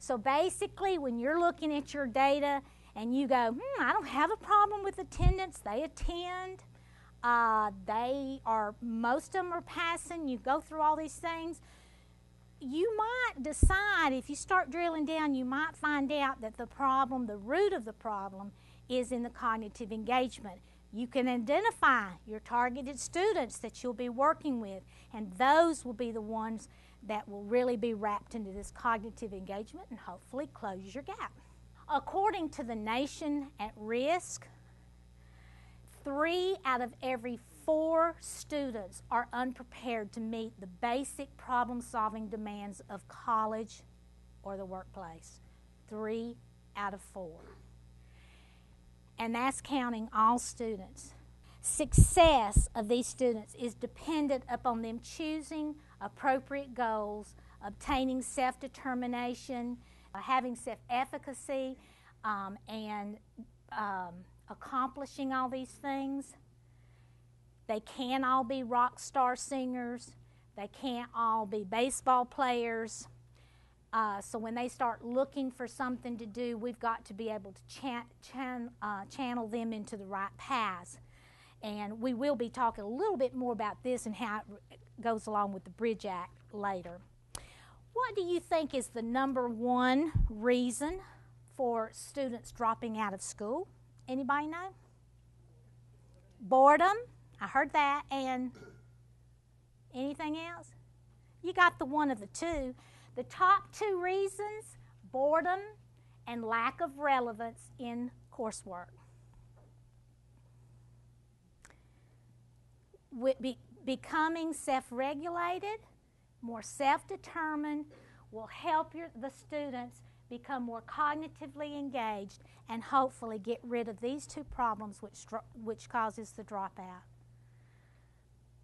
So basically, when you're looking at your data and you go, I don't have a problem with attendance, they attend, most of them are passing, you go through all these things, you might decide, if you start drilling down, you might find out that the problem, the root of the problem, is in the cognitive engagement. You can identify your targeted students that you'll be working with, and those will be the ones that will really be wrapped into this cognitive engagement and hopefully close your gap. According to the Nation at Risk, 3 out of every 4 students are unprepared to meet the basic problem-solving demands of college or the workplace. 3 out of 4. And that's counting all students. Success of these students is dependent upon them choosing appropriate goals, obtaining self-determination, having self-efficacy, and accomplishing all these things. They can't all be rock star singers. They can't all be baseball players. So when they start looking for something to do, we've got to be able to channel them into the right paths. And we will be talking a little bit more about this and how it goes along with the Bridge Act later. What do you think is the #1 reason for students dropping out of school? Anybody know? Boredom. I heard that. And anything else? You got the one of the two. The top 2 reasons, boredom and lack of relevance in coursework. Becoming self-regulated, more self-determined, will help the students become more cognitively engaged and hopefully get rid of these 2 problems which causes the dropout.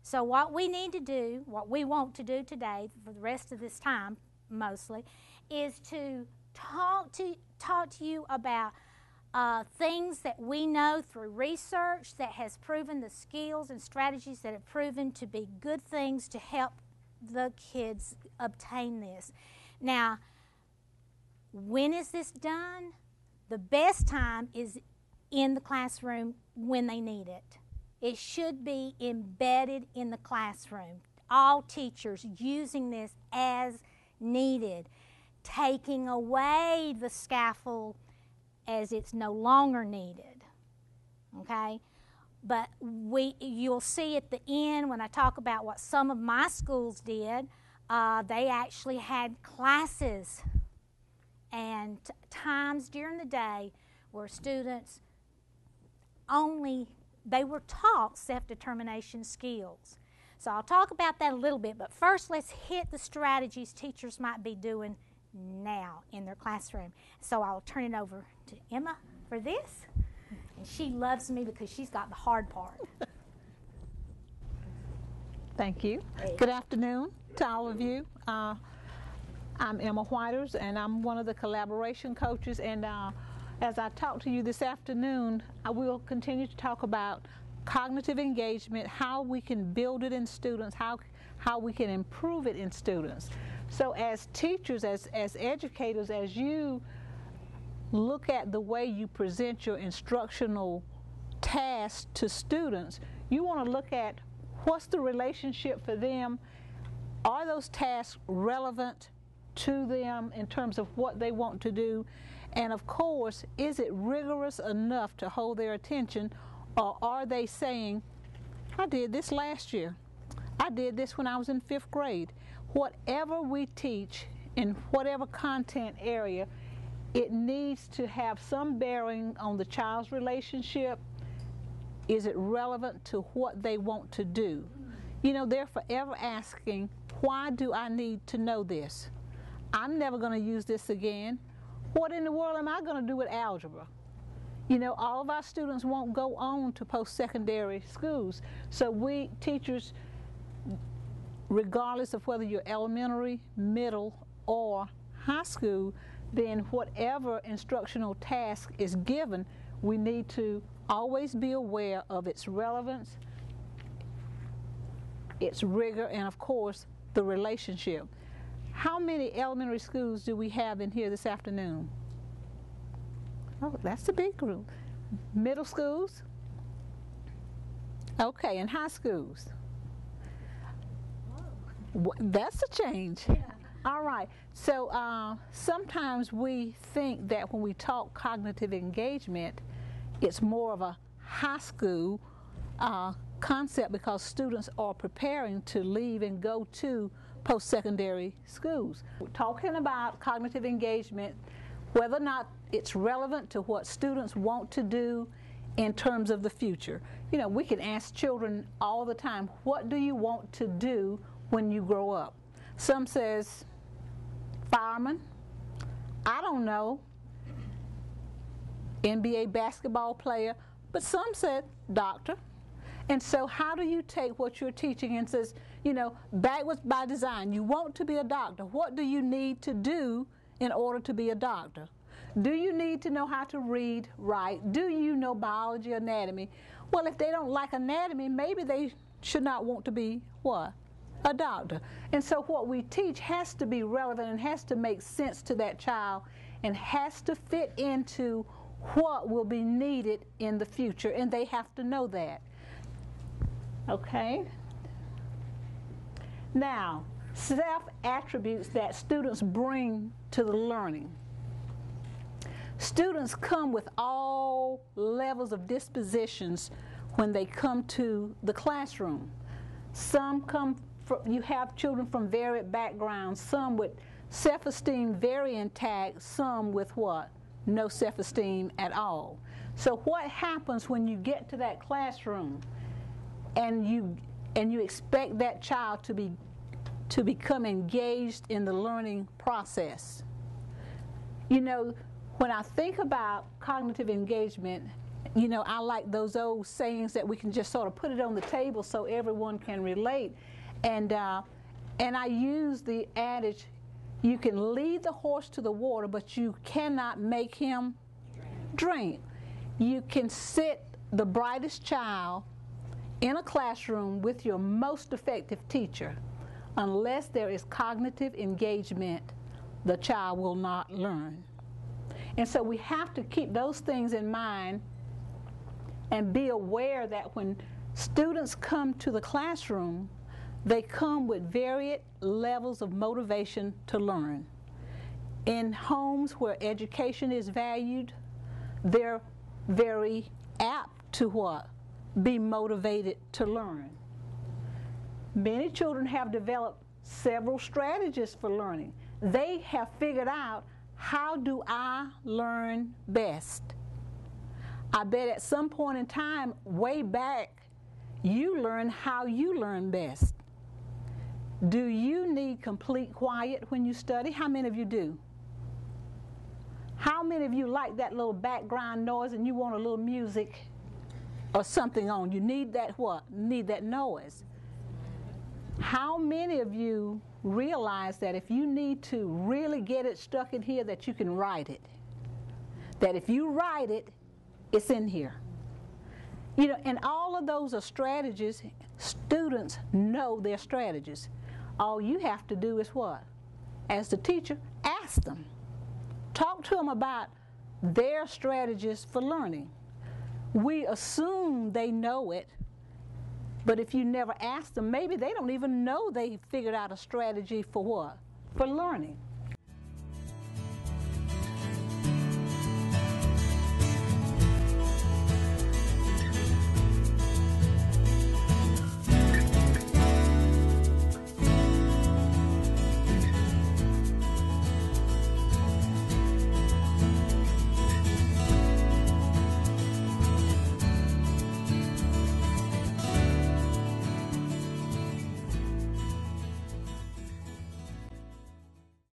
So what we need to do, what we want to do today for the rest of this time mostly, is to talk to you about things that we know through research that has proven the skills and strategies that have proven to be good things to help the kids obtain this. Now, when is this done? The best time is in the classroom when they need it. It should be embedded in the classroom. All teachers using this as needed, taking away the scaffold as it's no longer needed. Okay? But you'll see at the end when I talk about what some of my schools did, they actually had classes and times during the day where students they were taught self-determination skills. So I'll talk about that a little bit, but first let's hit the strategies teachers might be doing now in their classroom. So I'll turn it over to Emma for this. And she loves me because she's got the hard part. Thank you. Good afternoon to all of you. I'm Emma Whiters, and I'm one of the collaboration coaches. And as I talk to you this afternoon, I will continue to talk about cognitive engagement, how we can build it in students, how we can improve it in students. So as teachers, as educators, as you look at the way you present your instructional tasks to students, you want to look at what's the relationship for them. Are those tasks relevant to them in terms of what they want to do? And of course, is it rigorous enough to hold their attention, or are they saying, I did this last year, I did this when I was in 5th grade. Whatever we teach in whatever content area, it needs to have some bearing on the child's relationship. Is it relevant to what they want to do? You know, they're forever asking, why do I need to know this? I'm never going to use this again. What in the world am I going to do with algebra? You know, all of our students won't go on to post-secondary schools. So we, teachers, regardless of whether you're elementary, middle, or high school, then whatever instructional task is given, we need to always be aware of its relevance, its rigor, and of course, the relationship. How many elementary schools do we have in here this afternoon? Oh, that's a big group. Middle schools? Okay, and high schools? That's a change. Yeah. All right. So sometimes we think that when we talk cognitive engagement, it's more of a high school concept because students are preparing to leave and go to post-secondary schools. We're talking about cognitive engagement, whether or not it's relevant to what students want to do in terms of the future. You know, we can ask children all the time, what do you want to do when you grow up? Some says, fireman, I don't know, NBA basketball player, but some said doctor. And so how do you take what you're teaching and says, you know, backwards by design, you want to be a doctor. What do you need to do in order to be a doctor? Do you need to know how to read, write? Do you know biology, anatomy? Well, if they don't like anatomy, maybe they should not want to be what? A doctor. And so what we teach has to be relevant and has to make sense to that child and has to fit into what will be needed in the future, and they have to know that. Okay? Now, self-attributes that students bring to the learning. Students come with all levels of dispositions when they come to the classroom. Some come from, you have children from varied backgrounds, some with self-esteem very intact, some with what? No self-esteem at all. So what happens when you get to that classroom and you expect that child to become engaged in the learning process? You know, when I think about cognitive engagement, you know, I like those old sayings that we can just sort of put it on the table so everyone can relate. And I use the adage, you can lead the horse to the water, but you cannot make him drink. You can sit the brightest child in a classroom with your most effective teacher. Unless there is cognitive engagement, the child will not learn. And so we have to keep those things in mind and be aware that when students come to the classroom, they come with varied levels of motivation to learn. In homes where education is valued, they're very apt to what? Be motivated to learn. Many children have developed several strategies for learning. They have figured out, how do I learn best? I bet at some point in time, way back, you learned how you learn best. Do you need complete quiet when you study? How many of you do? How many of you like that little background noise and you want a little music or something on? You need that what? Need that noise. How many of you realize that if you need to really get it stuck in here, that you can write it? That if you write it, it's in here. You know, and all of those are strategies. Students know their strategies. All you have to do is what? As the teacher, ask them. Talk to them about their strategies for learning. We assume they know it, but if you never ask them, maybe they don't even know they figured out a strategy for what? For learning.